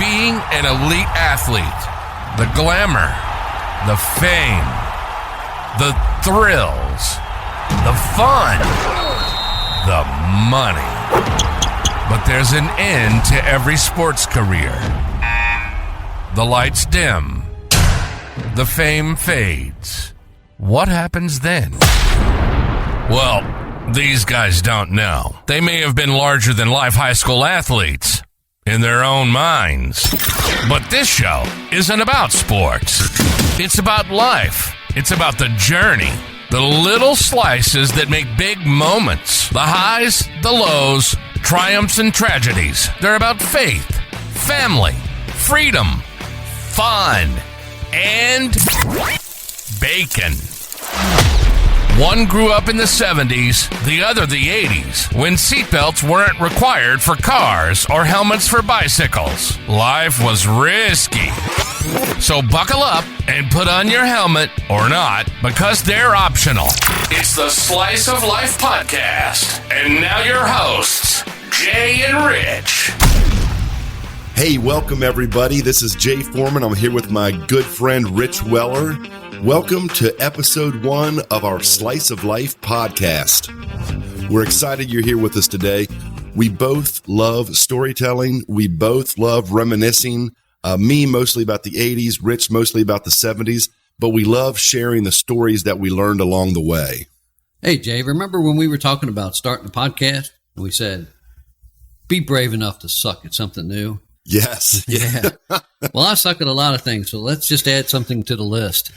being an elite athlete. The glamour, the fame, the thrills, the fun, the money. But there's an end to every sports career. The lights dim. The fame fades. What happens then? Well, these guys don't know. They may have been larger-than-life high school athletes in their own minds. But this show isn't about sports. It's about life. It's about the journey. The little slices that make big moments. The highs, the lows, triumphs and tragedies. They're about faith, family, freedom, fun, and bacon. One grew up in the 70s, the other the 80s, when seatbelts weren't required for cars or helmets for bicycles. Life was risky. So buckle up and put on your helmet, or not, because they're optional. It's the Slice of Life podcast. And now your hosts, Jay and Rich. Hey, welcome everybody. This is Jay Foreman. I'm here with my good friend Rich Weller. Welcome to episode 1 of our Slice of Life podcast. We're excited you're here with us today. We both love storytelling. We both love reminiscing. Me mostly about the 80s, Rich mostly about the 70s, but we love sharing the stories that we learned along the way. Hey, Jay, remember when we were talking about starting a podcast? We said, be brave enough to suck at something new. Yes. Yeah. Well, I suck at a lot of things, so let's just add something to the list.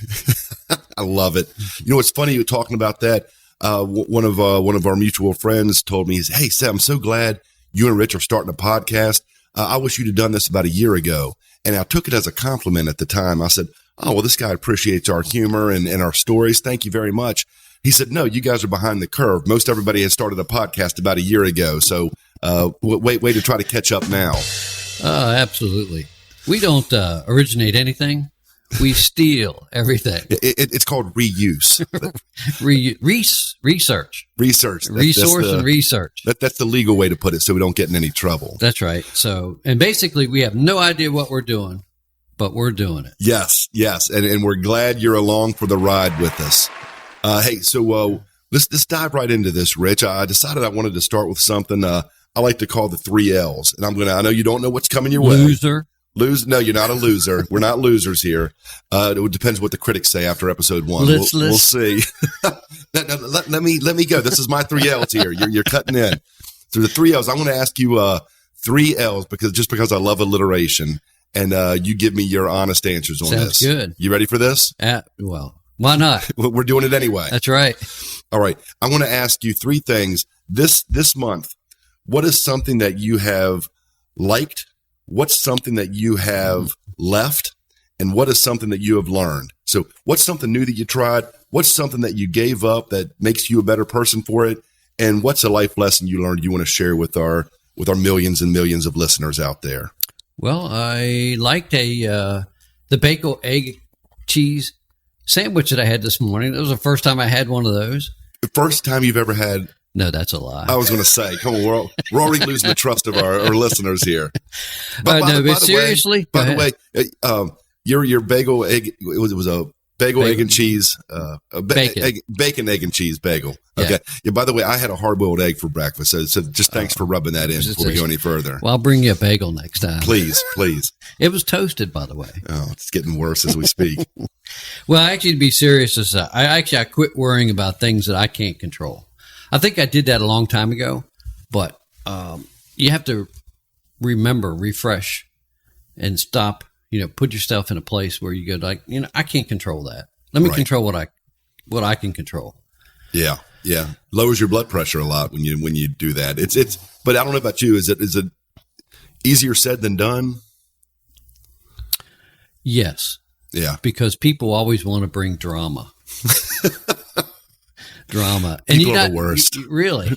I love it. You know, it's funny you're talking about that. One of our mutual friends told me, "Hey, Sam, I'm so glad you and Rich are starting a podcast. I wish you'd have done this about a year ago." And I took it as a compliment at the time. I said, "Oh, well, this guy appreciates our humor and our stories. Thank you very much." He said, "No, you guys are behind the curve. Most everybody has started a podcast about a year ago. So way to try to catch up now." Absolutely. We don't originate anything. We steal everything. It's called reuse. Research. Resource and research. That's the legal way to put it so we don't get in any trouble. That's right. So, and basically we have no idea what we're doing, but we're doing it. Yes. And we're glad you're along for the ride with us. Hey, so let's dive right into this, Rich. I decided I wanted to start with something I like to call the 3 L's. And I know you don't know what's coming your way. No, you're not a loser. We're not losers here. It depends what the critics say after episode 1. We'll see. Let me go. This is my 3 L's here. You're cutting in. So the 3 L's, I'm going to ask you 3 L's because I love alliteration. And you give me your honest answers on this. Sounds good. You ready for this? Well, why not? We're doing it anyway. That's right. All right. I want to ask you 3 things this month. What is something that you have liked? What's something that you have left? And what is something that you have learned? So what's something new that you tried? What's something that you gave up that makes you a better person for it? And what's a life lesson you learned you want to share with our millions and millions of listeners out there? Well, I liked the bagel, egg, cheese sandwich that I had this morning. That was the first time I had one of those. The first time you've ever had? No, that's a lie. I was going to say, come on, we're already losing the trust of our listeners here. But seriously, by the way, your bagel egg, it was a bagel, egg and cheese, bacon, egg and cheese bagel. Okay. Yeah. Yeah. By the way, I had a hard-boiled egg for breakfast. So just thanks for rubbing that in before we go any further. Well, I'll bring you a bagel next time. Please. It was toasted, by the way. Oh, it's getting worse as we speak. Well, actually, to be serious, I quit worrying about things that I can't control. I think I did that a long time ago, but you have to refresh, and stop. Put yourself in a place where you go I can't control that. Let me control what I can control. Yeah. Lowers your blood pressure a lot when you do that. It's. But I don't know about you. Is it easier said than done? Yes. Yeah. Because people always want to bring drama. And people are the worst. Really.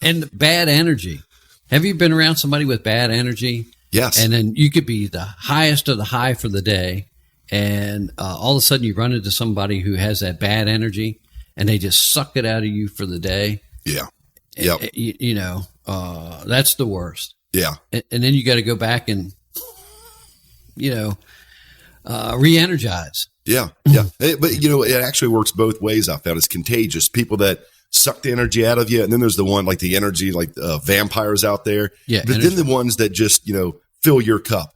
And bad energy. Have you been around somebody with bad energy? Yes. And then you could be the highest of the high for the day, and all of a sudden you run into somebody who has that bad energy, and they just suck it out of you for the day. Yeah. Yep. That's the worst. Yeah. And then you got to go back and re-energize. Yeah. Yeah. But it actually works both ways. I found it's contagious. People that suck the energy out of you. And then there's the one like the energy, like vampires out there. Yeah. But then the ones that just, fill your cup,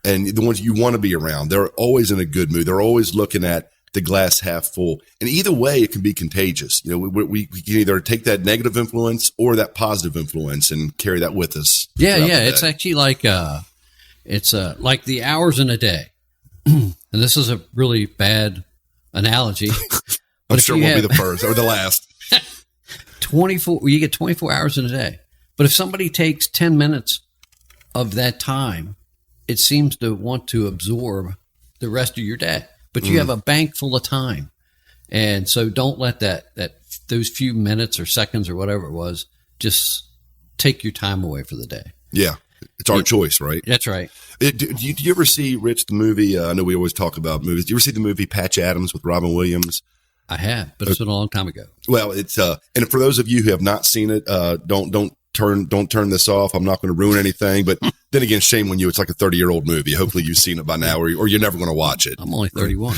and the ones you want to be around, they're always in a good mood. They're always looking at the glass half full. And either way, it can be contagious. We can either take that negative influence or that positive influence and carry that with us. Yeah. Yeah. It's actually like, like the hours in a day. And this is a really bad analogy. I'm sure it won't be the first or the last. 24, you get 24 hours in a day. But if somebody takes 10 minutes of that time, it seems to want to absorb the rest of your day. But you have a bank full of time. And so don't let those few minutes or seconds or whatever it was just take your time away for the day. Yeah. It's our choice, right? That's right. Do you ever see, Rich, the movie? I know we always talk about movies. Do you ever see the movie Patch Adams with Robin Williams? I have, but it's been a long time ago. Well, it's and for those of you who have not seen it, don't turn this off. I'm not going to ruin anything, but then again, shame on you. It's like a 30-year-old movie. Hopefully, you've seen it by now, or you're never going to watch it. I'm only 31.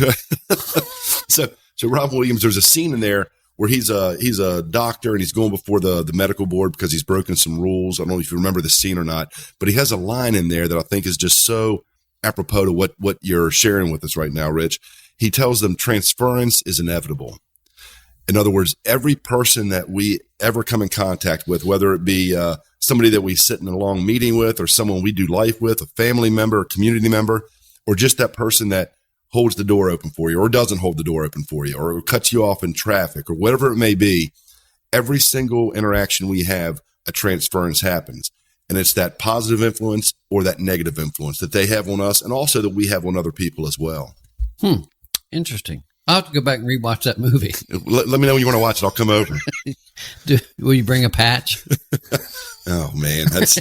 So Robin Williams, there's a scene in there where he's a doctor and he's going before the medical board because he's broken some rules. I don't know if you remember the scene or not, but he has a line in there that I think is just so apropos to what you're sharing with us right now, Rich. He tells them transference is inevitable. In other words, every person that we ever come in contact with, whether it be somebody that we sit in a long meeting with or someone we do life with, a family member, a community member, or just that person that holds the door open for you or doesn't hold the door open for you or cuts you off in traffic or whatever it may be, every single interaction we have, a transference happens. And it's that positive influence or that negative influence that they have on us and also that we have on other people as well. Interesting. I'll have to go back and rewatch that movie. Let me know when you want to watch it. I'll come over. Will you bring a patch? Oh, man. That's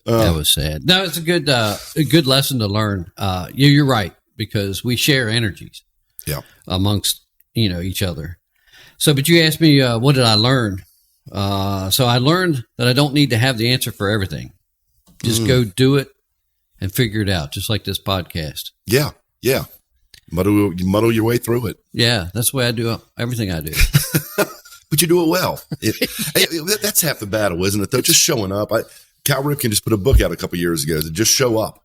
that was sad. No, it's a good lesson to learn. You're right, because we share energies amongst each other. So, but you asked me, what did I learn? So I learned that I don't need to have the answer for everything. Just go do it and figure it out, just like this podcast. Yeah. Muddle your way through it. Yeah, that's the way I do everything I do. But you do it well. That's half the battle, isn't it? Though, just showing up. Cal Ripken just put a book out a couple years ago. Just show up,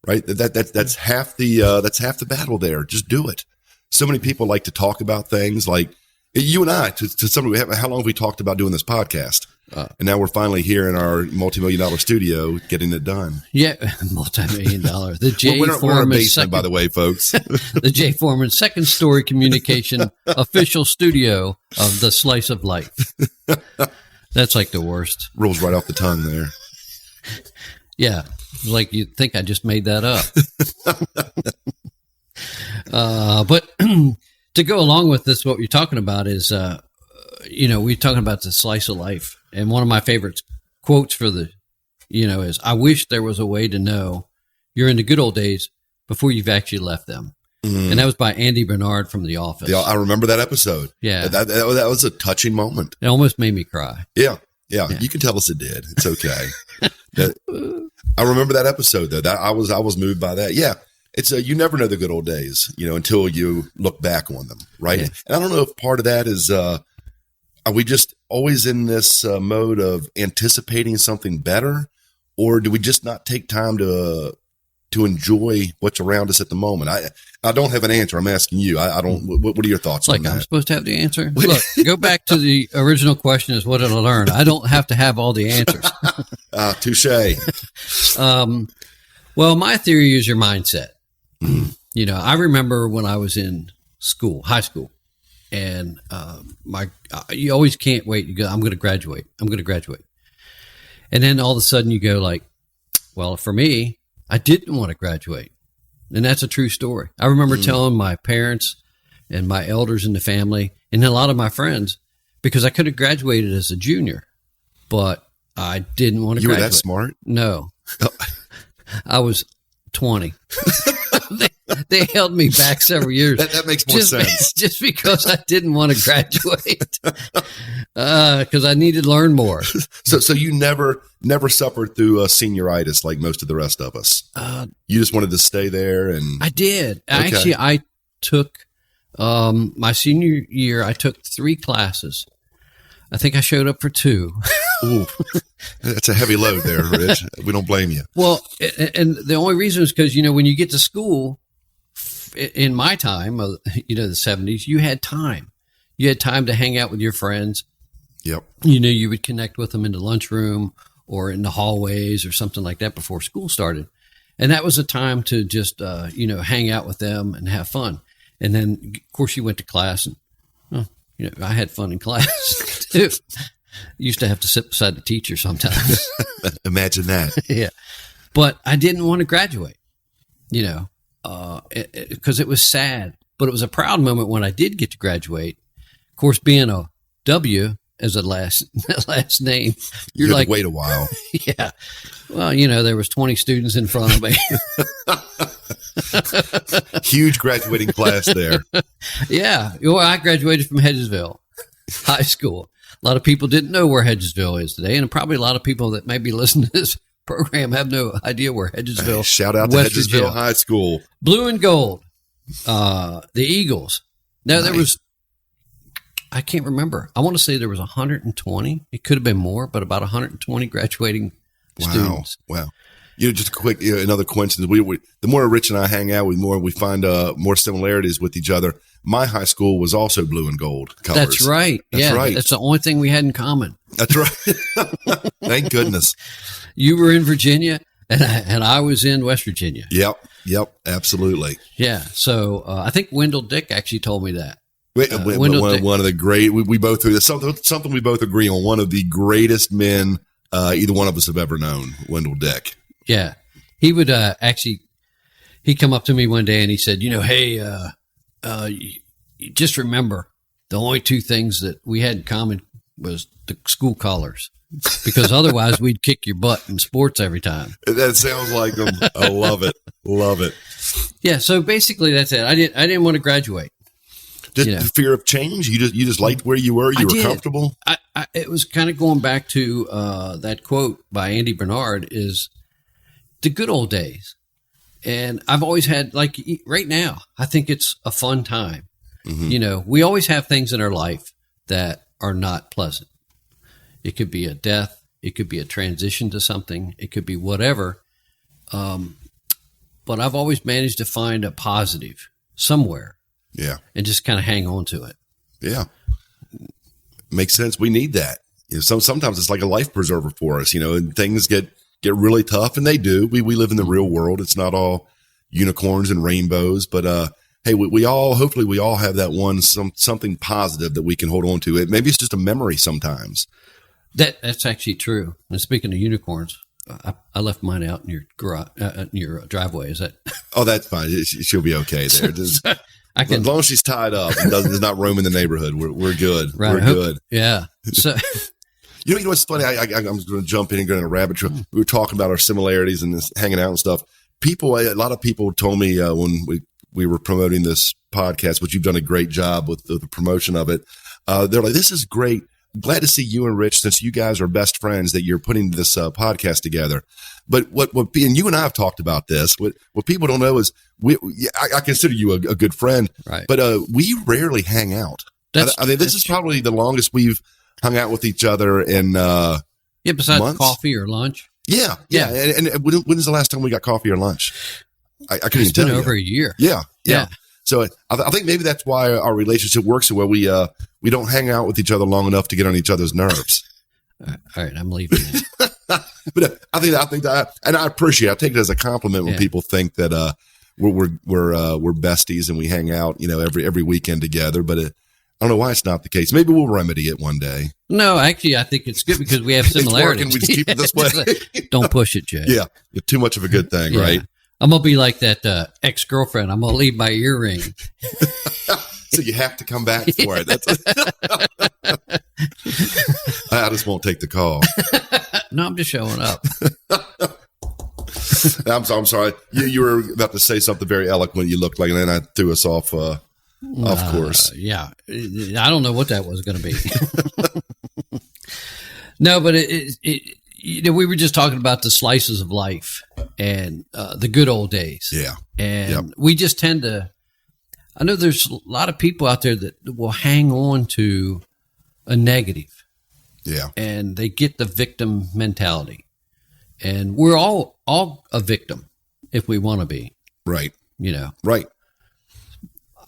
right? That's half the battle there. Just do it. So many people like to talk about things like you and I. To somebody, how long have we talked about doing this podcast? And now we're finally here in our multi-million-dollar studio getting it done. Yeah, multi-million-dollar. The J. We're in Foreman a basement, by the way, folks. The J. Foreman Second Story Communication official studio of the Slice of Life. That's like the worst. Rolls right off the tongue there. Yeah, it's like you'd think I just made that up. But to go along with this, what you're talking about is, we're talking about the slice of life. And one of my favorite quotes for is, I wish there was a way to know you're in the good old days before you've actually left them. Mm. And that was by Andy Bernard from The Office. Yeah, I remember that episode. Yeah. That was a touching moment. It almost made me cry. Yeah. You can tell us it did. It's okay. I remember that episode, though. I was moved by that. Yeah. It's you never know the good old days, until you look back on them, right? Yeah. And I don't know if part of that is are we just always in this mode of anticipating something better, or do we just not take time to enjoy what's around us at the moment? I don't have an answer. I'm asking you. I don't. What are your thoughts on that? I'm supposed to have the answer. Look, go back to the original question: is what did I learn? I don't have to have all the answers. Touche. Well, my theory is your mindset. I remember when I was in high school, and you always can't wait. You go, I'm going to graduate. And then all of a sudden you go like, well, for me, I didn't want to graduate. And that's a true story. I remember telling my parents and my elders in the family and a lot of my friends, because I could have graduated as a junior, but I didn't want to graduate. You were that smart? No. I was 20. they held me back several years. That makes more sense. Just because I didn't want to graduate, because I needed to learn more. So you never suffered through senioritis like most of the rest of us. You just wanted to stay there, and I did. Okay. Actually, I took my senior year. I took 3 classes. I think I showed up for 2. Ooh, that's a heavy load there, Rich. We don't blame you. Well, and the only reason is because, when you get to school, in my time, the 70s, you had time. You had time to hang out with your friends. Yep. You would connect with them in the lunchroom or in the hallways or something like that before school started. And that was a time to just, hang out with them and have fun. And then, of course, you went to class and, I had fun in class too. Used to have to sit beside the teacher sometimes. Imagine that. Yeah. But I didn't want to graduate, because it was sad. But it was a proud moment when I did get to graduate. Of course, being a W as a last name, you're like, wait a while. Yeah. Well, there was 20 students in front of me. Huge graduating class there. Yeah. Well, I graduated from Hedgesville High School. A lot of people didn't know where Hedgesville is today, and probably a lot of people that maybe listen to this program have no idea where Hedgesville. Shout out to Hedgesville High School. Blue and gold. The Eagles. Now, There was, I can't remember. I want to say there was 120. It could have been more, but about 120 graduating students. Wow. Just a quick, another coincidence. The more Rich and I hang out, we find more similarities with each other. My high school was also blue and gold colors. That's right. That's right. That's the only thing we had in common. That's right. Thank goodness. You were in Virginia, and I was in West Virginia. Yep. Absolutely. Yeah. So I think Wendell Dick actually told me that. One of the great. We both something we both agree on. One of the greatest men either one of us have ever known. Wendell Dick. Yeah. He would he'd come up to me one day and he said, hey, just remember the only 2 things that we had in common was the school colors, because otherwise we'd kick your butt in sports every time. That sounds like them. I love it. Love it. Yeah. So basically that's it. I didn't want to graduate. The fear of change. You just liked where you were. You were comfortable. It was kind of going back to that quote by Andy Bernard is the good old days. And I've always had, like right now, I think it's a fun time. Mm-hmm. We always have things in our life that are not pleasant. It could be a death. It could be a transition to something. It could be whatever. But I've always managed to find a positive somewhere. Yeah. And just kind of hang on to it. Yeah. Makes sense. We need that. Sometimes it's like a life preserver for us, and things get really tough, and they do. We live in the real world. It's not all unicorns and rainbows, but hey, hopefully we all have that one something positive that we can hold on to. Maybe it's just a memory sometimes. That's actually true. And speaking of unicorns, I left mine out in your garage, in your driveway. Is that? Oh, that's fine. She'll be okay there. As long as she's tied up and does not roam in the neighborhood, we're good. Right. We're good. Yeah. So. You know what's funny? I'm going to jump in and go on a rabbit trail. We were talking about our similarities and this, hanging out and stuff. A lot of people told me when we were promoting this podcast, which you've done a great job with the promotion of it. They're like, "This is great. Glad to see you and Rich, since you guys are best friends, that you're putting this podcast together." But and you and I have talked about this. What people don't know is I consider you a good friend, right? But we rarely hang out. I think this is probably the longest we've hung out with each other in besides months. Coffee or lunch. Yeah. And when's the last time we got coffee or lunch? I couldn't even tell you. It's been over a year. Yeah. So I think maybe that's why our relationship works so well. We don't hang out with each other long enough to get on each other's nerves. All right, I'm leaving. But I think that, and I appreciate it. I take it as a compliment when people think that we're besties and we hang out, every weekend together. But I don't know why it's not the case. Maybe we'll remedy it one day. No, actually, I think it's good because we have similarities. We just keep it this way. Don't push it, Jay. Yeah, too much of a good thing, right? I'm gonna be like that ex-girlfriend. I'm gonna leave my earring. So you have to come back for it. I just won't take the call. No, I'm just showing up. I'm sorry. You were about to say something very eloquent. You looked like, and then I threw us off. Of course. Yeah. I don't know what that was going to be. No, but we were just talking about the slices of life and the good old days. Yeah. And we just tend to, I know there's a lot of people out there that will hang on to a negative. Yeah. And they get the victim mentality. And we're all a victim if we want to be. Right. Right.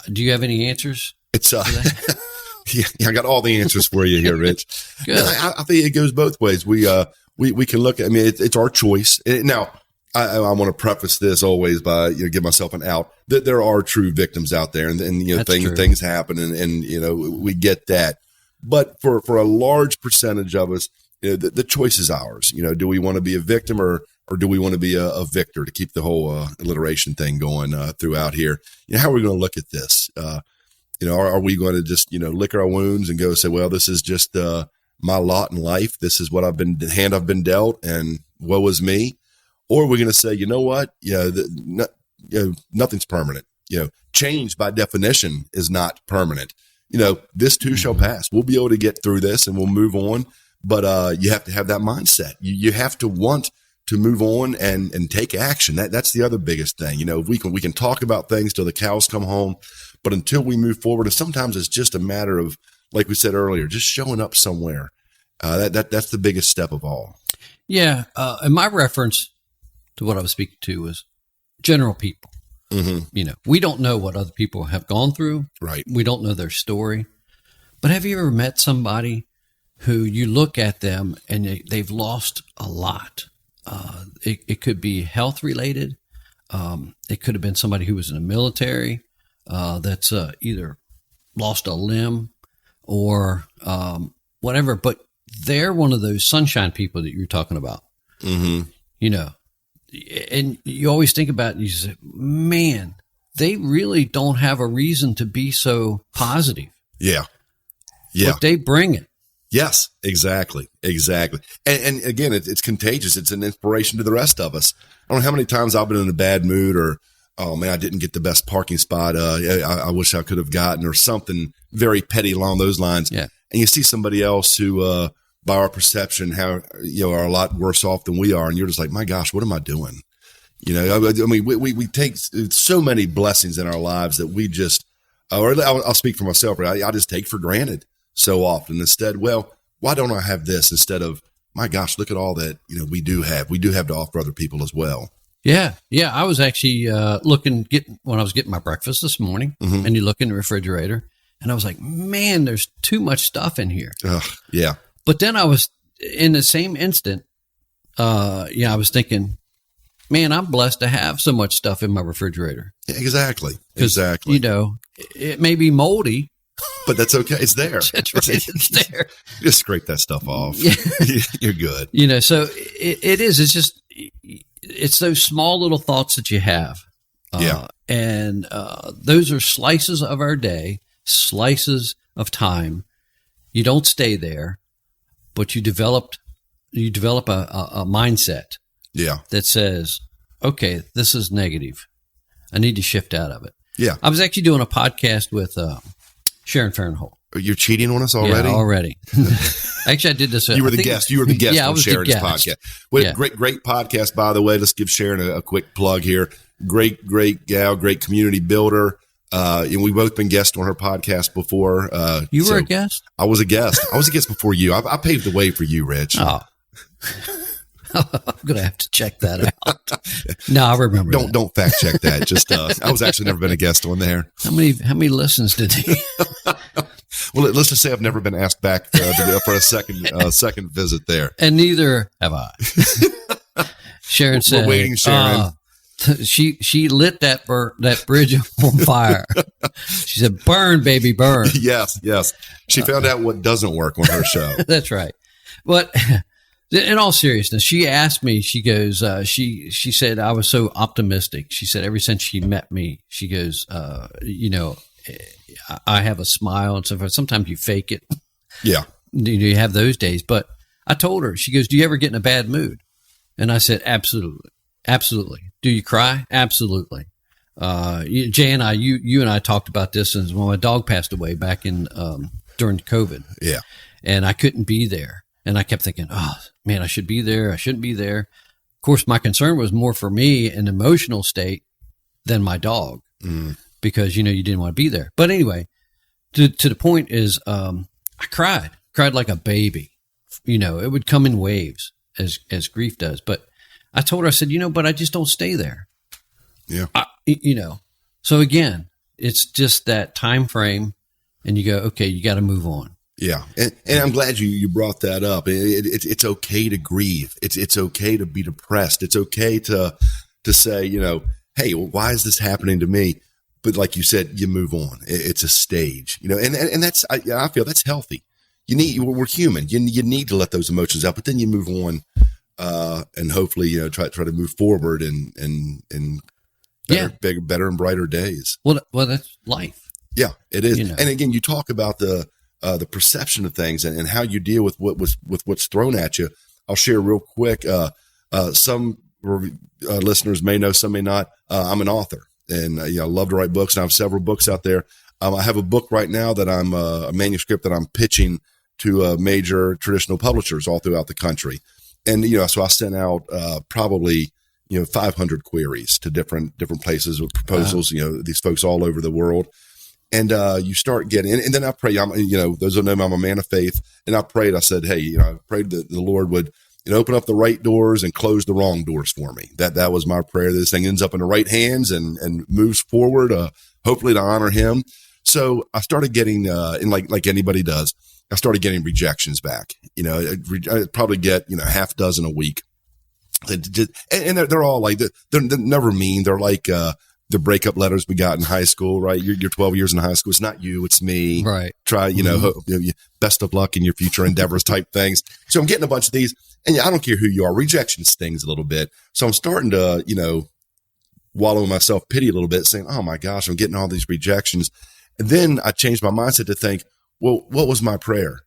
Do you have any answers? It's yeah, I got all the answers for you here, Rich. Good. I think it goes both ways. We can look at. I mean, it's our choice. Now, I want to preface this always by give myself an out that there are true victims out there, and things happen, and we get that. But for a large percentage of us, the choice is ours. Do we want to be a victim or do we want to be a victor, to keep the whole alliteration thing going throughout here? How are we going to look at this? Are we going to just, lick our wounds and go say, well, this is just my lot in life. This is what I've been dealt, and woe is me. Or are we going to say, you know what? Nothing's permanent. Change by definition is not permanent. This too shall pass. We'll be able to get through this and we'll move on. But you have to have that mindset. You have to want to move on and take action. That's the other biggest thing. We can talk about things till the cows come home, but until we move forward, and sometimes it's just a matter of, like we said earlier, just showing up somewhere. That's the biggest step of all. Yeah. And my reference to what I was speaking to was general people. Mm-hmm. We don't know what other people have gone through. Right. We don't know their story. But have you ever met somebody who you look at them and they've lost a lot? It could be health related. It could have been somebody who was in the military that's either lost a limb or whatever. But they're one of those sunshine people that you're talking about. Mm-hmm. And you always think about it and you say, man, they really don't have a reason to be so positive. Yeah. But they bring it. Yes, exactly. And again, it's contagious. It's an inspiration to the rest of us. I don't know how many times I've been in a bad mood, or, oh man, I didn't get the best parking spot. I wish I could have gotten, or something very petty along those lines. Yeah. And you see somebody else who, by our perception, are a lot worse off than we are. And you're just like, my gosh, what am I doing? We take so many blessings in our lives that we just, or I'll speak for myself, right? I just take for granted so often. Instead, well, why don't I have this instead of, my gosh, look at all that, we do have to offer other people as well. Yeah. Yeah. I was actually, when I was getting my breakfast this morning, mm-hmm. and you look in the refrigerator and I was like, man, there's too much stuff in here. Yeah. But then I was in the same instant. I was thinking, man, I'm blessed to have so much stuff in my refrigerator. Exactly. It may be moldy, but that's okay. It's there. That's right. It's there. Just scrape that stuff off. Yeah. You're good. So it is. It's just, it's those small little thoughts that you have. And those are slices of our day, slices of time. You don't stay there, but you develop a mindset. Yeah. That says, okay, this is negative. I need to shift out of it. Yeah. I was actually doing a podcast with Sharon Farrenholt. You're cheating on us already? Yeah, already. Actually, I did this. You were the guest. You were the guest on Sharon's podcast. Great podcast, by the way. Let's give Sharon a quick plug here. Great gal, great community builder. And we've both been guests on her podcast before. You were a guest? I was a guest. I was a guest before you. I paved the way for you, Rich. Oh. I'm going to have to check that out. No, I remember that. Don't fact check that. Just, I was actually never been a guest on there. How many listens did he? Well, let's just say I've never been asked back for a second visit there. And neither have I. Sharon said, we're waiting, Sharon. She lit that bridge on fire. She said, burn, baby, burn. Yes. She found out what doesn't work on her show. That's right. But in all seriousness, she asked me, she goes, she said, I was so optimistic. She said, ever since she met me, she goes, I have a smile and so forth. Sometimes you fake it. Yeah. You have those days. But I told her, she goes, do you ever get in a bad mood? And I said, absolutely. Absolutely. Do you cry? Absolutely. Jay and I, you and I talked about this when my dog passed away back in during COVID. Yeah. And I couldn't be there. And I kept thinking, oh, man, I should be there. I shouldn't be there. Of course, my concern was more for me, an emotional state, than my dog, because, you didn't want to be there. But anyway, to the point is, I cried like a baby. It would come in waves as grief does. But I told her, I said, but I just don't stay there. Yeah. So again, it's just that time frame, and you go, okay, you got to move on. Yeah. And I'm glad you brought that up. It's okay to grieve. It's okay to be depressed. It's okay to say, hey, why is this happening to me? But like you said, you move on. It's a stage, and that's, I feel that's healthy. We're human. You need to let those emotions out, but then you move on, and hopefully, try to move forward and better and brighter days. Well, that's life. Yeah, it is. And again, you talk about the perception of things and how you deal with what's thrown at you. I'll share real quick. Some listeners may know, some may not. I'm an author, and I love to write books, and I have several books out there. I have a book right now that I'm a manuscript that I'm pitching to major traditional publishers all throughout the country. And, so I sent out probably, 500 queries to different places with proposals, these folks all over the world. And you start getting, and then I pray, those who know me, I'm a man of faith. And I prayed, I said, hey, I prayed that the Lord would open up the right doors and close the wrong doors for me. That was my prayer. This thing ends up in the right hands and moves forward, hopefully to honor him. So I started getting, and like anybody does, I started getting rejections back. I'd probably get, half dozen a week. And they're all like, they're never mean. They're like, the breakup letters we got in high school, right? You're 12 years in high school. It's not you, it's me. Right. Try, best of luck in your future endeavors type things. So I'm getting a bunch of these, and I don't care who you are. Rejection stings a little bit. So I'm starting to, wallow in my self-pity a little bit, saying, oh my gosh, I'm getting all these rejections. And then I changed my mindset to think, well, what was my prayer?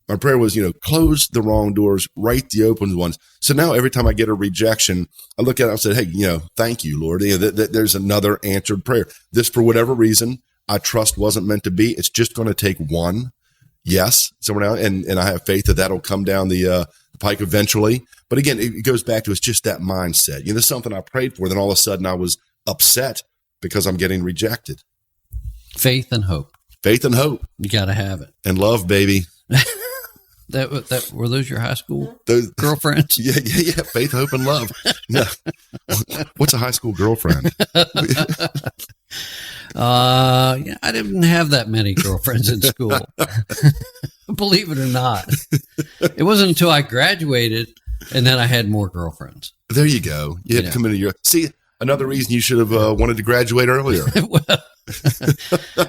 My prayer was, close the wrong doors, write the open ones. So now every time I get a rejection, I look at it and say, hey, thank you, Lord. There's another answered prayer. This, for whatever reason, I trust wasn't meant to be. It's just going to take one yes, someone else, and I have faith that that'll come down the pike eventually. But again, it goes back to, it's just that mindset. There's something I prayed for, then all of a sudden I was upset because I'm getting rejected. Faith and hope. Faith and hope. You got to have it. And love, baby. That were those your high school girlfriends? Yeah. Faith, hope, and love. No. What's a high school girlfriend? I didn't have that many girlfriends in school. Believe it or not. It wasn't until I graduated and then I had more girlfriends. There you go. You had to come into see, another reason you should have wanted to graduate earlier. Well,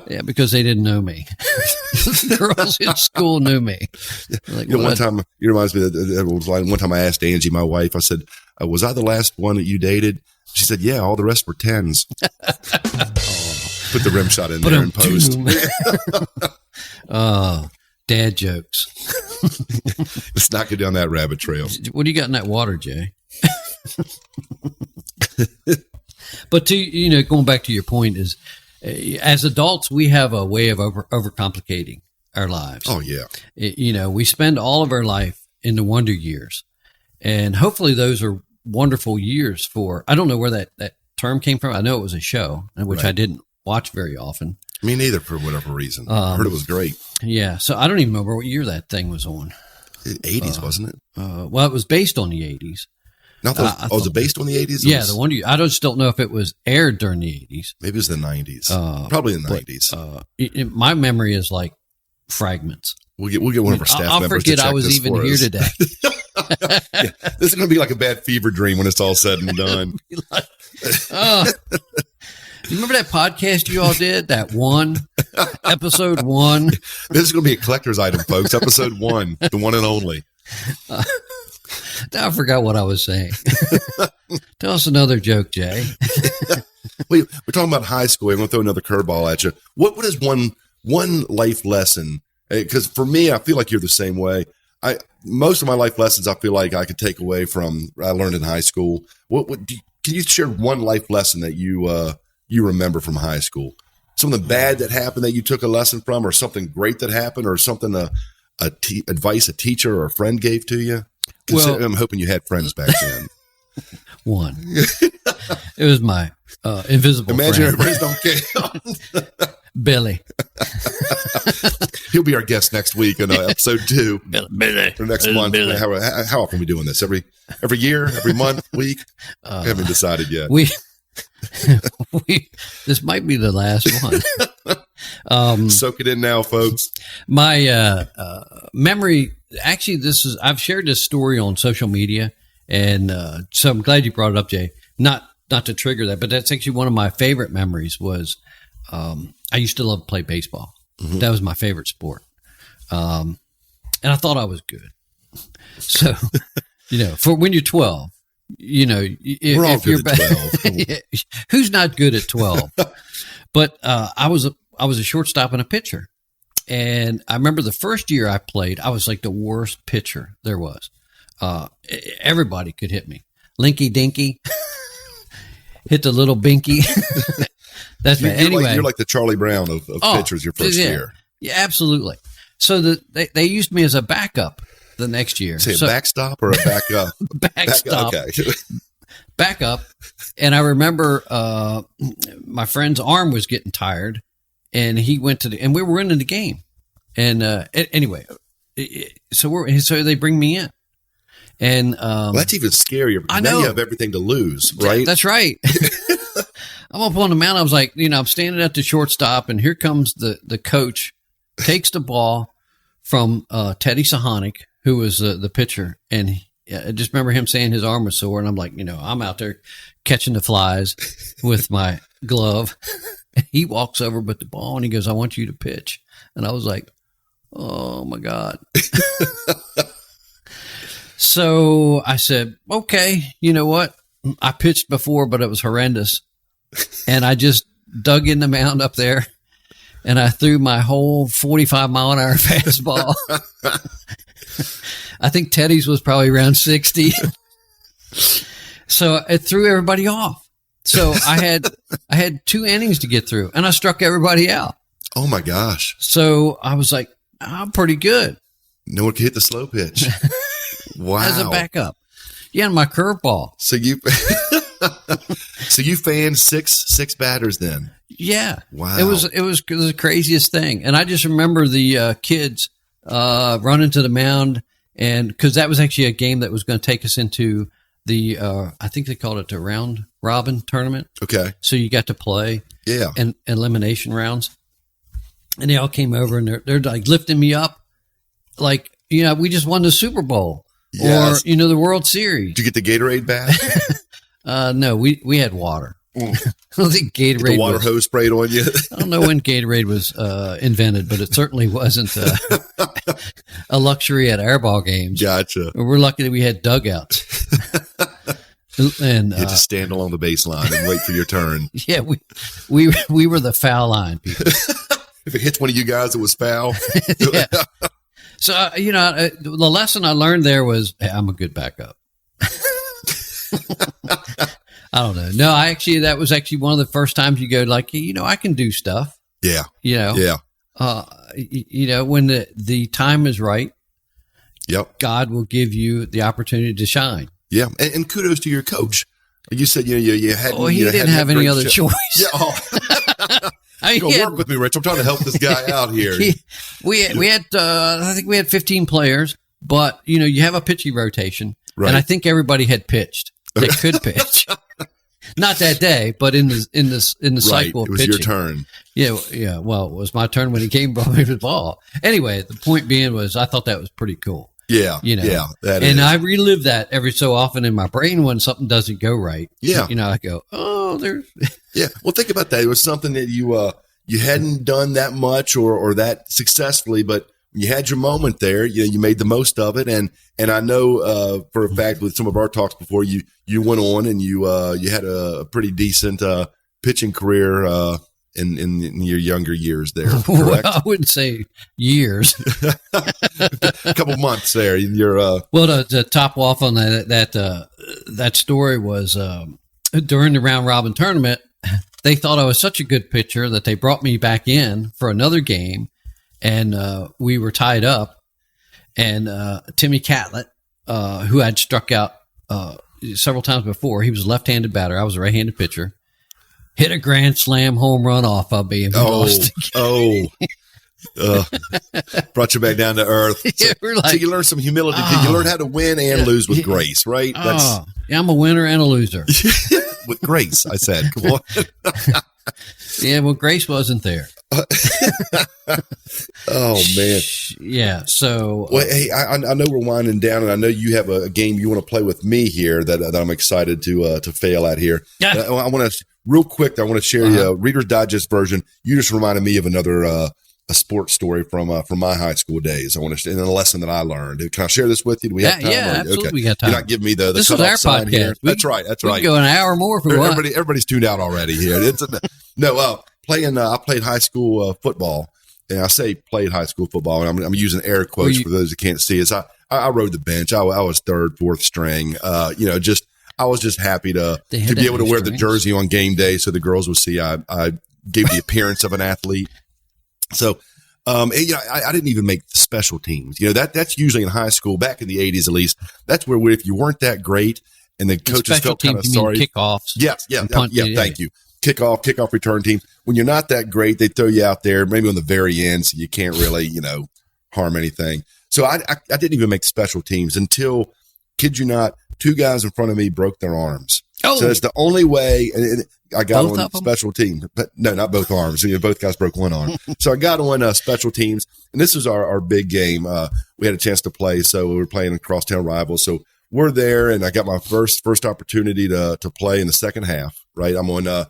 yeah, because they didn't know me. Girls in school knew me. Like, one time, it reminds me that it was like one time I asked Angie, my wife, I said, was I the last one that you dated? She said, yeah, all the rest were 10s. Put the rim shot in there and post. Dad jokes. Let's not go down that rabbit trail. What do you got in that water, Jay? But going back to your point is, as adults, we have a way of overcomplicating our lives. Oh, yeah. We spend all of our life in the wonder years. And hopefully those are wonderful years I don't know where that term came from. I know it was a show, which I didn't watch very often. Me neither, for whatever reason. I heard it was great. Yeah. So I don't even remember what year that thing was on. 80s, wasn't it? Well, it was based on the 80s. Was it based on the 80s? Yeah, the Wonder Years. I just don't know if it was aired during the 80s. Maybe it was the 90s. Probably the 90s. My memory is like fragments. We'll get one of our staff members I'll forget to check I was this even for here us. today. Yeah, this is going to be like a bad fever dream when it's all said and done. You remember that podcast you all did? That episode 1? This is going to be a collector's item, folks. Episode 1, the one and only. I forgot what I was saying. Tell us another joke, Jay. We're talking about high school. I'm going to throw another curveball at you. What is one life lesson? Because for me, I feel like you're the same way. Most of my life lessons, I feel like I could take away from I learned in high school. Can can you share one life lesson that you remember from high school? Something bad that happened that you took a lesson from, or something great that happened, or something advice a teacher or a friend gave to you? Well, I'm hoping you had friends back then. One. It was my invisible imaginary friend. friends don't count. Billy. He'll be our guest next week in episode 2. Billy. Or next month. Billy. How often are we doing this? Every year? Every month? Week? I haven't decided yet. This might be the last one. Soak it in now, folks. My memory, actually, I've shared this story on social media, and so I'm glad you brought it up, Jay. Not to trigger that, but that's actually one of my favorite memories was I used to love to play baseball. Mm-hmm. That was my favorite sport. And I thought I was good. So, for when you're 12, we're all good at 12. Who's not good at 12? But I was a shortstop and a pitcher. And I remember the first year I played, I was like the worst pitcher there was. Everybody could hit me. Linky dinky. Hit the little binky. That's bad. Anyway, you're like the Charlie Brown of pitchers your first year. Yeah, absolutely. So they used me as a backup the next year. Say a backstop or a backup? Backstop. Okay. Backup. And I remember my friend's arm was getting tired, and he went and we were winning the game. And anyway, so they bring me in. And that's even scarier. I know. Now you have everything to lose, right? That's right. I'm up on the mound. I was like, I'm standing at the shortstop, and here comes the coach, takes the ball from Teddy Sahonic, who was the pitcher, and I just remember him saying his arm was sore, and I'm like, I'm out there catching the flies with my glove. He walks over with the ball, and he goes, "I want you to pitch," and I was like, "Oh my God." So I said, okay, you know what? I pitched before, but it was horrendous. And I just dug in the mound up there, and I threw my whole 45-mile-an-hour fastball. I think Teddy's was probably around 60. So it threw everybody off. So I had 2 innings to get through, and I struck everybody out. Oh, my gosh. So I was like, I'm pretty good. No one can hit the slow pitch. Wow. As a backup. Yeah, and my curveball. So you fanned six batters then? Yeah. Wow. It was the craziest thing. And I just remember the kids running to the mound, and because that was actually a game that was going to take us into the I think they called it the round robin tournament. Okay. So you got to play and elimination rounds. And they all came over, and they're like lifting me up like, we just won the Super Bowl. Yes. Or, the World Series. Did you get the Gatorade bath? No, we had water. I don't think Gatorade the water hose sprayed on you? I don't know when Gatorade was invented, but it certainly wasn't a luxury at our ball games. Gotcha. We're lucky that we had dugouts. And you had to stand along the baseline and wait for your turn. Yeah, we were the foul line people. If it hits one of you guys, it was foul. Yeah. So, the lesson I learned there was, hey, I'm a good backup. I don't know. No, that was actually one of the first times you go like, I can do stuff. Yeah. Yeah. When the time is right, yep, God will give you the opportunity to shine. Yeah. And kudos to your coach. Like you said, you had. Oh, he didn't have any other choice. Yeah. Oh. Work with me, Rich. I'm trying to help this guy out here. We had I think we had 15 players, but you have a pitching rotation, right. And I think everybody had pitched. They could pitch, not that day, but in the cycle of pitching. It was your turn. Yeah. Well, it was my turn when he came brought me the ball. Anyway, the point being was I thought that was pretty cool. Yeah. Yeah. And I relive that every so often in my brain when something doesn't go right. Yeah. I go, oh, there's. Yeah. Well, think about that. It was something that you hadn't done that much or that successfully, but you had your moment there. You made the most of it. And I know for a fact with some of our talks before, you went on and you had a pretty decent pitching career in your younger years there, correct? Well, I wouldn't say years. A couple months there. You're well, to top off on that story was during the round robin tournament, they thought I was such a good pitcher that they brought me back in for another game, and we were tied up. And Timmy Catlett, who I'd struck out several times before, he was a left-handed batter. I was a right-handed pitcher. Hit a grand slam home run off of me. And we lost the game. Brought you back down to earth. So, Yeah, we're like, so you learn some humility. You learn how to win and lose with grace, right? Yeah, I'm a winner and a loser. With grace, I said. Come on. Yeah, well, Grace wasn't there. Oh, man. Yeah, so. Well, hey, I know we're winding down, and I know you have a game you want to play with me here that I'm excited to fail at here. Yeah. I want to, real quick, I want to share you a Reader's Digest version. You just reminded me of another a sports story from my high school days. I want to, and a lesson that I learned. Can I share this with you? Do we have time? Yeah, absolutely. We got time. You're not giving me the this cutoff is our sign podcast. here. That's right. We can go an hour more if we want. Everybody's tuned out already here. I played high school football, and I say played high school football, and I'm using air quotes for those who can't see. I rode the bench. I was third, fourth string. I was just happy to be able to wear the jersey on game day, so the girls would see I gave the appearance of an athlete. So, I didn't even make the special teams. That's usually in high school, back in the 80s at least. That's where if you weren't that great and the coaches felt kind of sorry. Kickoffs. Yes, thank you. Kickoff return teams. When you're not that great, they throw you out there maybe on the very end, so you can't really, harm anything. So I didn't even make special teams until, kid you not, two guys in front of me broke their arms. Oh. So that's the only way. And I got both on special teams. But no, not both arms. Both guys broke one arm. So I got on special teams, and this was our big game. We had a chance to play, so we were playing a crosstown rival. So we're there, and I got my first opportunity to play in the second half. Right, I'm on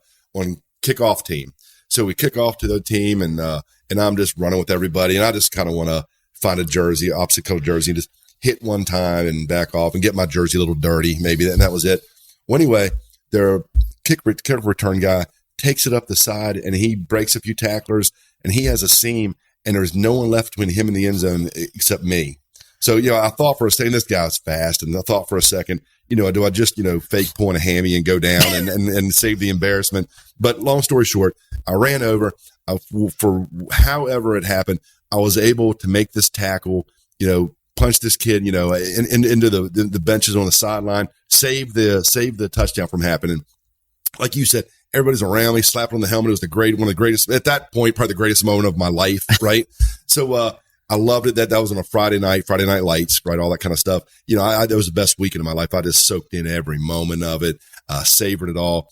kickoff team. So we kick off to the team, and I'm just running with everybody, and I just kind of want to find a jersey, opposite color jersey, and just hit one time and back off and get my jersey a little dirty, maybe, and that was it. Well, anyway, their kick return guy takes it up the side, and he breaks a few tacklers, and he has a seam, and there's no one left between him and the end zone except me. So, I thought for a second, this guy's fast, and I thought for a second, do I just, fake point a hammy and go down and save the embarrassment? But long story short, I ran over. For however it happened, I was able to make this tackle, punch this kid, into the benches on the sideline, save the touchdown from happening. Like you said, everybody's around me, slapping on the helmet. It was one of the greatest, at that point, probably the greatest moment of my life, right? So, I loved it. That was on a Friday Night Lights, right? All that kind of stuff. That was the best weekend of my life. I just soaked in every moment of it, savored it all.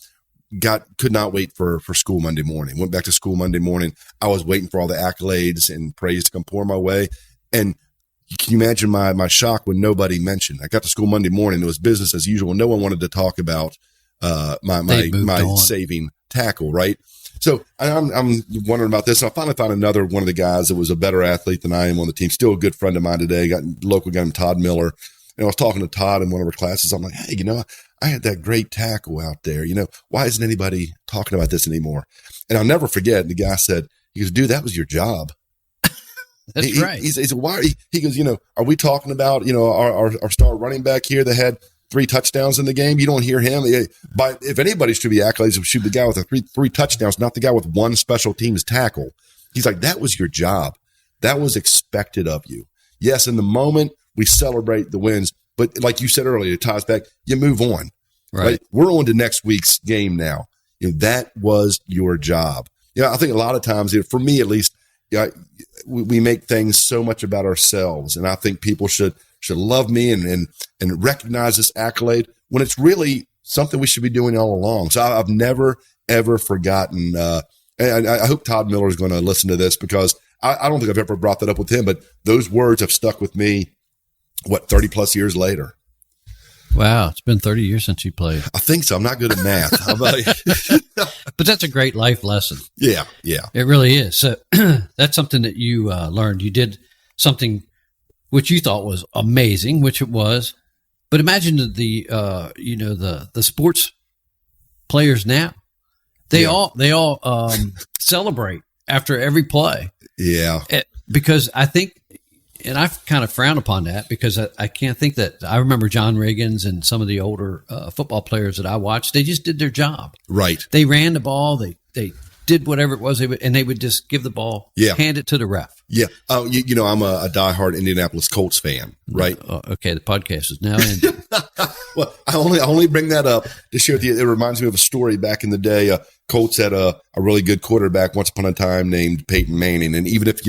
Could not wait for school Monday morning. Went back to school Monday morning. I was waiting for all the accolades and praise to come pour my way. And can you imagine my shock when nobody mentioned? I got to school Monday morning. It was business as usual. No one wanted to talk about my saving tackle, right? So I'm wondering about this. I finally found another one of the guys that was a better athlete than I am on the team. Still a good friend of mine today. Got a local guy named Todd Miller. And I was talking to Todd in one of our classes. I'm like, hey, I had that great tackle out there. Why isn't anybody talking about this anymore? And I'll never forget. The guy said, he goes, dude, that was your job. That's right. He said, why? He goes, are we talking about, our star running back here that had 3 touchdowns in the game? You don't hear him. But if anybody should be accolades, it should be the guy with the three touchdowns, not the guy with one special teams tackle. He's like, that was your job. That was expected of you. Yes, in the moment, we celebrate the wins. But like you said earlier, it ties back, you move on. Right? We're on to next week's game now. That was your job. I think a lot of times, for me at least, we make things so much about ourselves. And I think people should love me and recognize this accolade when it's really something we should be doing all along. So I've never, ever forgotten. And I hope Todd Miller is going to listen to this, because I don't think I've ever brought that up with him, but those words have stuck with me, 30 plus years later. Wow. It's been 30 years since you played. I think so. I'm not good at math. But that's a great life lesson. Yeah. It really is. So that's something that you learned. You did something which you thought was amazing, which it was. But imagine the sports players now. They all celebrate after every play. Yeah. Because I think and I kind of frown upon that because I can't think that I remember John Riggins and some of the older football players that I watched. They just did their job. Right. They ran the ball. They did whatever it was, and they would just give the ball, hand it to the ref. Yeah. You know, I'm a diehard Indianapolis Colts fan, right? Okay, the podcast is now ending. Well, I only bring that up to share with you. It reminds me of a story back in the day. Colts had a really good quarterback once upon a time named Peyton Manning. And even if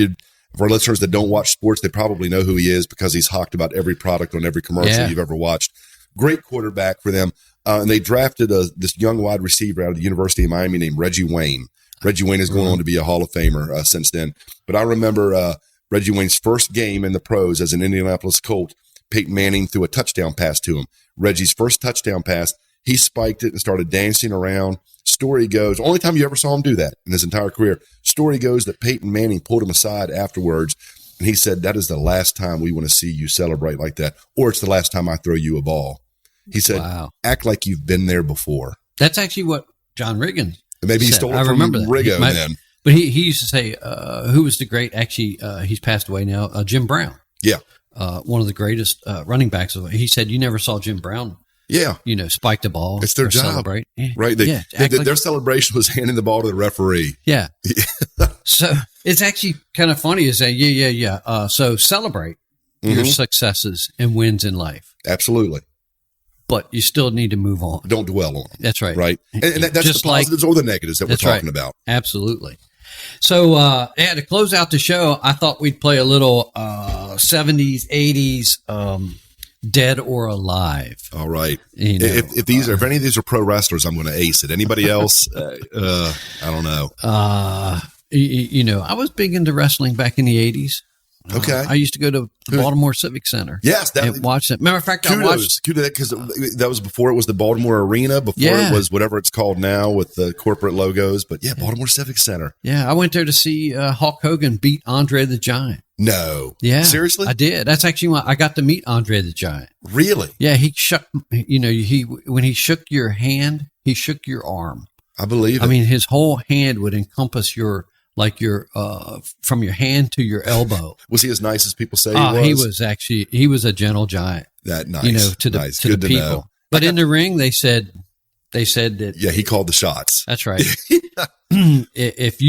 for listeners that don't watch sports, they probably know who he is because he's hawked about every product on every commercial you've ever watched. Great quarterback for them. And they drafted this young wide receiver out of the University of Miami named Reggie Wayne. Reggie Wayne is going on to be a Hall of Famer since then. But I remember Reggie Wayne's first game in the pros as an Indianapolis Colt. Peyton Manning threw a touchdown pass to him. Reggie's first touchdown pass, he spiked it and started dancing around. Story goes, only time you ever saw him do that in his entire career. Story goes that Peyton Manning pulled him aside afterwards, and he said, that is the last time we want to see you celebrate like that, or it's the last time I throw you a ball. He said, act like you've been there before. That's actually what John Riggins Maybe he stole it from Riggo then. But he used to say, who was the great, actually, he's passed away now, Jim Brown. Yeah. One of the greatest running backs. He said, you never saw Jim Brown, spike the ball. It's their job. Celebrate. Yeah. Right. Their celebration was handing the ball to the referee. Yeah. So it's actually kind of funny to say, so celebrate your successes and wins in life. Absolutely. But you still need to move on. Don't dwell on them. That's right. Right. And that's just the positives or the negatives that we're talking about. Absolutely. So, to close out the show, I thought we'd play a little 70s, 80s Dead or Alive. All right. If any of these are pro wrestlers, I'm going to ace it. Anybody else? I don't know. I was big into wrestling back in the 80s. Okay. I used to go to the Baltimore Civic Center. Yes. And watch it. Matter of fact, I watched. Kudos, because that was before it was the Baltimore Arena, before it was whatever it's called now with the corporate logos. But Baltimore Civic Center. Yeah, I went there to see Hulk Hogan beat Andre the Giant. No. Yeah. Seriously? I did. That's actually why I got to meet Andre the Giant. Really? Yeah, he shook, when he shook your hand, he shook your arm. I believe it. I mean, his whole hand would encompass your from your hand to your elbow. Was he as nice as people say he was? He was a gentle giant. That nice. To the people. Know. But in the ring, they said that. Yeah, he called the shots. That's right. If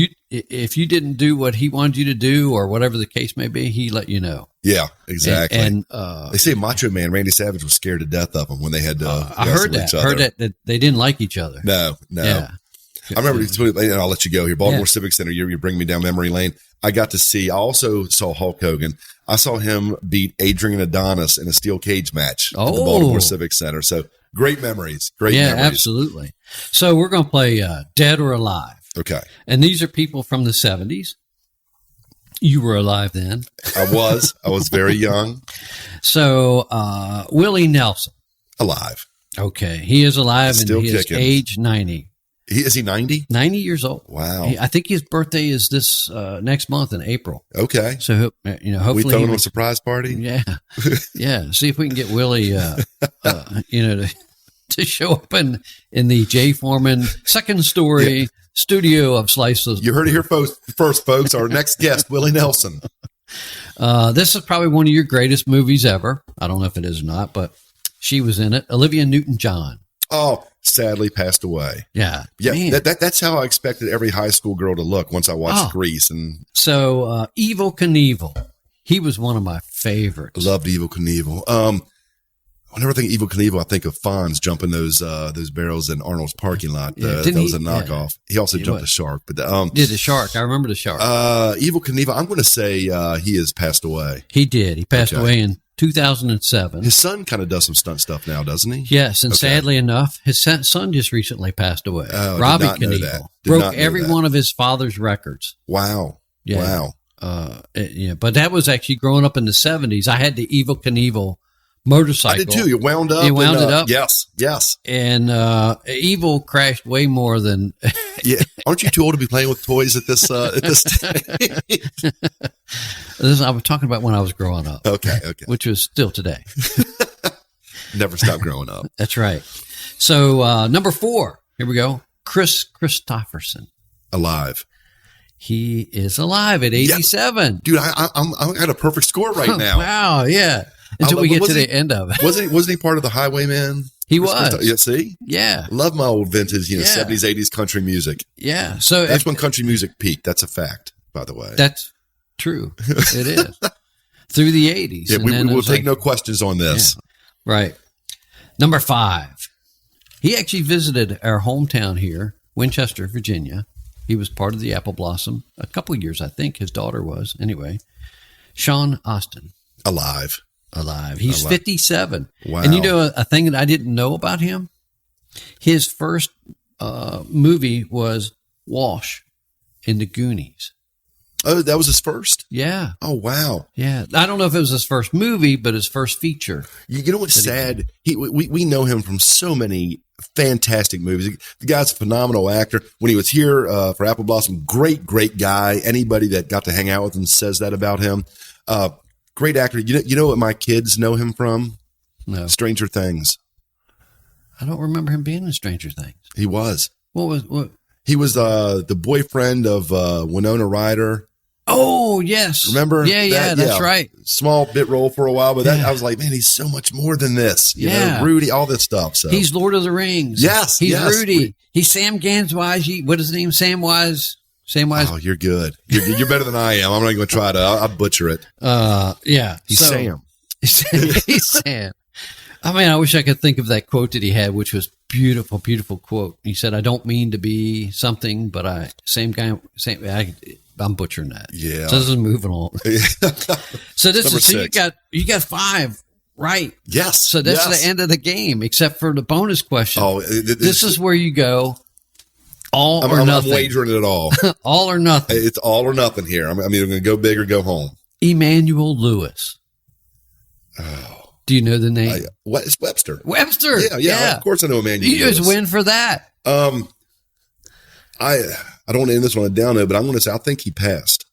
you didn't do what he wanted you to do, or whatever the case may be, he let you know. Yeah, exactly. And they say Macho Man Randy Savage was scared to death of him when they had to I heard that they didn't like each other. No. Yeah. I remember, and I'll let you go here. Baltimore Civic Center, you bring me down memory lane. I also saw Hulk Hogan. I saw him beat Adrian Adonis in a steel cage match at the Baltimore Civic Center. So great memories. Memories. Absolutely. So we're going to play Dead or Alive. Okay. And these are people from the 70s. You were alive then. I was very young. So Willie Nelson. Alive. Okay. He is alive and he is age 90. Is he 90? 90 years old. Wow. I think his birthday is this next month in April. Okay. So, hopefully. We throw him a surprise party? Yeah. Yeah. See if we can get Willie, to show up in the Jay Foreman second story studio of Slices. You heard it here first, folks. Our next guest, Willie Nelson. This is probably one of your greatest movies ever. I don't know if it is or not, but she was in it. Olivia Newton-John. Oh, sadly passed away. Yeah. That's how I expected every high school girl to look once I watched Grease. And so, Evel Knievel, he was one of my favorites. Loved Evel Knievel. Whenever I think Evel Knievel, I think of Fonz jumping those barrels in Arnold's parking lot. That was a knockoff. He also jumped a shark. But did the shark? I remember the shark. Evel Knievel, I'm going to say he has passed away. He did. He passed away in 2007. His son kind of does some stunt stuff now, doesn't he? Yes, and sadly enough, his son just recently passed away. Robbie Knievel broke every one of his father's records. Wow. Yeah. Wow. But that was actually growing up in the 70s. I had the Evel Knievel motorcycle. I did too. You wound up. You wound it up. Yes. And Evel crashed way more than. Yeah. Aren't you too old to be playing with toys at this stage? I was talking about when I was growing up. Okay. Which was still today. Never stop growing up. That's right. So number 4. Here we go. Chris Christopherson. Alive. He is alive at 87. Yeah. Dude, I'm at a perfect score right now. Wow, yeah. Until we get to the end of it. Wasn't he part of the Highwayman? He was. Yeah, see? Yeah. Love my old vintage, 70s, 80s country music. Yeah. So that's when country music peaked. That's a fact, by the way. That's true. It is. Through the 80s. Yeah, we will take no questions on this. Yeah. Right. Number 5. He actually visited our hometown here, Winchester, Virginia. He was part of the Apple Blossom a couple of years, I think. His daughter was. Anyway, Sean Astin. Alive. He's 57. Wow. And you know a thing that I didn't know about him? His first movie was Wash in the Goonies. Oh, that was his first? Yeah. Oh, wow. Yeah. I don't know if it was his first movie, but his first feature. You know what's sad? We know him from so many fantastic movies. The guy's a phenomenal actor. When he was here for Apple Blossom, great guy. Anybody that got to hang out with him says that about him. Great actor. You know what my kids know him from? No. Stranger Things. I don't remember him being in Stranger Things. He was. What? He was the boyfriend of Winona Ryder. Oh, yes. Remember? Yeah, that's right. Small bit role for a while, but I was like, man, he's so much more than this. You know, Rudy, all this stuff. So he's Lord of the Rings. Yes. He's Rudy. He's Sam Ganswise. What is his name? Samwise. Oh, you're good. You're better than I am. I'm not going to try to. I'll butcher it. Yeah. He's Sam. He's Sam. I mean, I wish I could think of that quote that he had, which was beautiful, beautiful quote. He said, "I don't mean to be something, but I'm butchering that." Yeah. So this is moving on. So this Number is so 6. you got 5 right. Yes. So that's the end of the game, except for the bonus question. Oh, this is where you go all or nothing. I'm wagering it all. All or nothing. It's all or nothing here. I'm either going to go big or go home. Emmanuel Lewis. Oh. Do you know the name? It's Webster. Webster. Yeah. Of course I know Emmanuel You Lewis. just win for that. I don't want to end this on a down note, but I'm going to say I think he passed.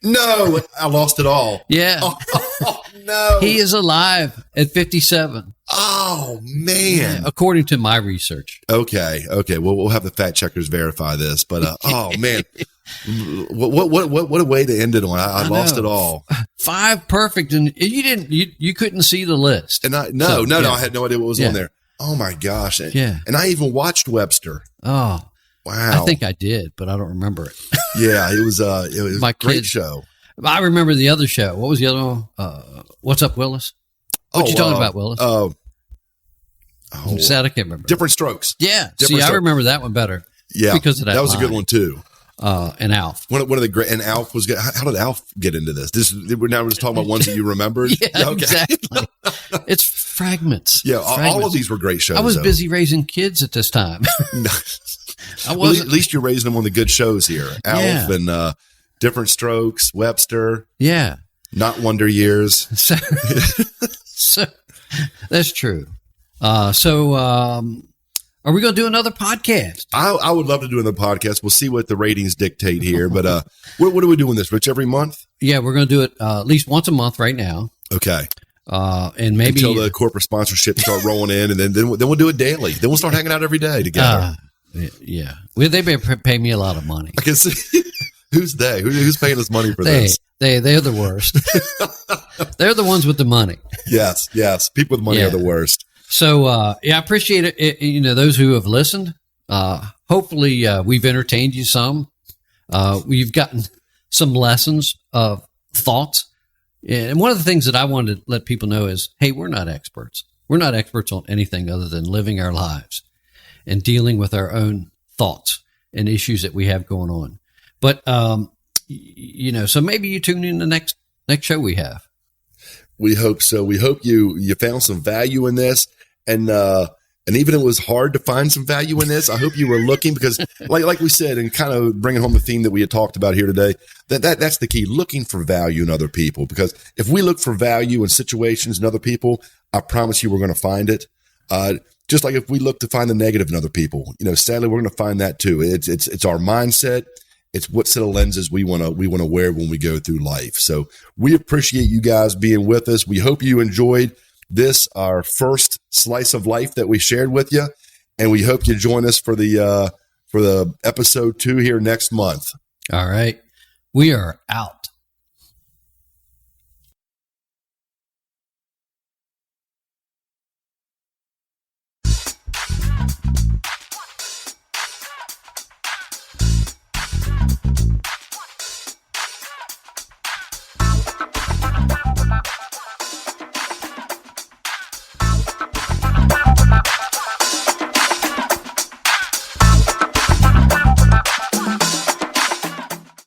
No, I lost it all. Yeah. Oh, no. He is alive at 57. Oh, man. According to my research. Okay. Well, we'll have the fact checkers verify this, but oh man, what a way to end it on. I lost it all. 5 perfect, and you couldn't see the list. And I had no idea what was on there. Oh my gosh. And I even watched Webster. Oh. Wow. I think I did, but I don't remember it. Yeah, it was a great show. I remember the other show. What was the other one? What's Up, Willis? What you talking about, Willis? I'm sad I can't remember. Different Strokes. Yeah. I remember that one better. Yeah. Because of that. That was a good one too. And Alf. One of the great, and Alf was good. How did Alf get into this? We're just talking about ones that you remembered. Exactly. It's fragments. Yeah. All of these were great shows. I was busy raising kids at this time. I was. Well, at least you're raising them on the good shows here. Alf and Different Strokes, Webster. Yeah. Not Wonder Years. So that's true. Are we going to do another podcast? I would love to do another podcast. We'll see what the ratings dictate here. But what are we doing this, Rich? Every month? Yeah, we're going to do it at least once a month right now. Okay. And maybe until the corporate sponsorships start rolling in, and then we'll do it daily. Then we'll start hanging out every day together. Yeah. Well, they better pay me a lot of money. I can see. Who's they? Who's paying us money for this? They're the worst. They're the ones with the money. Yes. People with money are the worst. So, I appreciate it. Those who have listened, hopefully, we've entertained you some. We've gotten some lessons of thoughts. And one of the things that I wanted to let people know is, hey, we're not experts. We're not experts on anything other than living our lives and dealing with our own thoughts and issues that we have going on. But, so maybe you tune in the next show we have. We hope so. We hope you found some value in this. And even if it was hard to find some value in this, I hope you were looking, because like we said, and kind of bringing home the theme that we had talked about here today, that's the key, looking for value in other people. Because if we look for value in situations and other people, I promise you we're going to find it. Just like if we look to find the negative in other people, sadly, we're going to find that too. It's our mindset. It's what set of lenses we want to wear when we go through life. So we appreciate you guys being with us. We hope you enjoyed this, our first slice of life that we shared with you, and we hope you join us for the for the episode 2 here next month. All right. We are out.